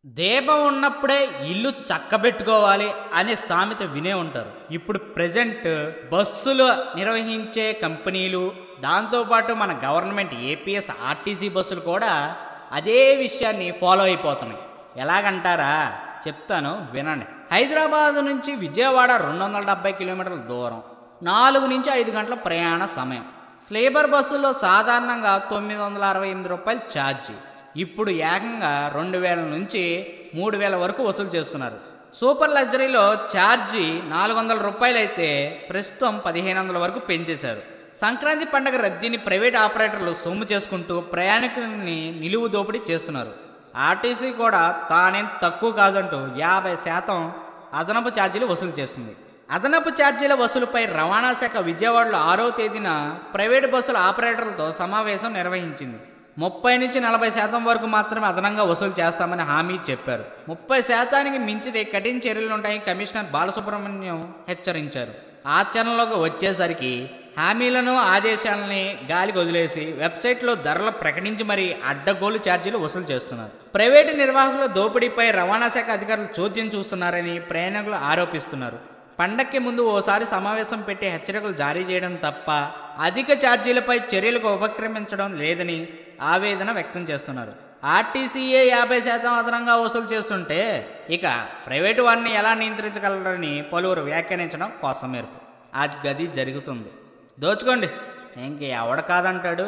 దీపం ఉన్నప్పుడే ఇల్లు చక్కబెట్టుకోవాలి అనే సామెత వినే ఉంటారు. ఇప్పుడు ప్రెజెంట్ బస్సులు నిర్వహించే కంపెనీలు, దాంతోపాటు మన గవర్నమెంట్ ఏపీఎస్ ఆర్టీసీ బస్సులు కూడా అదే విషయాన్ని ఫాలో అయిపోతున్నాయి. ఎలాగంటారా? చెప్తాను, వినండి. హైదరాబాద్ నుంచి విజయవాడ 270 కిలోమీటర్ల దూరం, 4 నుంచి 5 గంటల ప్రయాణ సమయం. స్లీపర్ బస్సుల్లో సాధారణంగా 968 రూపాయలు ఛార్జీ. ఇప్పుడు ఏకంగా 2000 నుంచి 3000 వరకు వసూలు చేస్తున్నారు. సూపర్ లగ్జరీలో ఛార్జీ 400 రూపాయలు అయితే ప్రస్తుతం 1500 వరకు పెంచేశారు. సంక్రాంతి పండుగ రద్దీని ప్రైవేట్ ఆపరేటర్లు సొమ్ము చేసుకుంటూ ప్రయాణికులని నిలువు దోపిడీ చేస్తున్నారు. ఆర్టీసీ కూడా తానేం తక్కువ కాదంటూ 50% అదనపు ఛార్జీలు వసూలు చేస్తుంది. అదనపు ఛార్జీల వసూలుపై రవాణా శాఖ విజయవాడలో 6వ తేదీన ప్రైవేటు బస్సుల ఆపరేటర్లతో సమావేశం నిర్వహించింది. 30 నుంచి 40% వరకు మాత్రమే అదనంగా వసూలు చేస్తామని హామీ చెప్పారు. 30% మించితే కఠిన చర్యలుంటాయని కమిషనర్ బాలసుబ్రహ్మణ్యం హెచ్చరించారు. ఆచరణలోకి వచ్చేసరికి హామీలను, ఆదేశాలని గాలికి వదిలేసి వెబ్సైట్లో ధరలు ప్రకటించి మరీ అడ్డగోలు ఛార్జీలు వసూలు చేస్తున్నారు. ప్రైవేటు నిర్వాహకుల దోపిడీపై రవాణా శాఖ అధికారులు చోద్యం చూస్తున్నారని ప్రయాణికులు ఆరోపిస్తున్నారు. పండక్కి ముందు ఓసారి సమావేశం పెట్టి హెచ్చరికలు జారీ చేయడం తప్ప అధిక ఛార్జీలపై చర్యలకు ఉపక్రమించడం లేదని ఆవేదన వ్యక్తం చేస్తున్నారు. ఆర్టీసీఏ 50% అదనంగా వసూలు చేస్తుంటే ఇక ప్రైవేటు వారిని ఎలా నియంత్రించగలరని పలువురు వ్యాఖ్యానించడం కోసం మేరకు ఆ గది జరుగుతుంది. దోచుకోండి, ఇంక ఎవడ కాదంటాడు.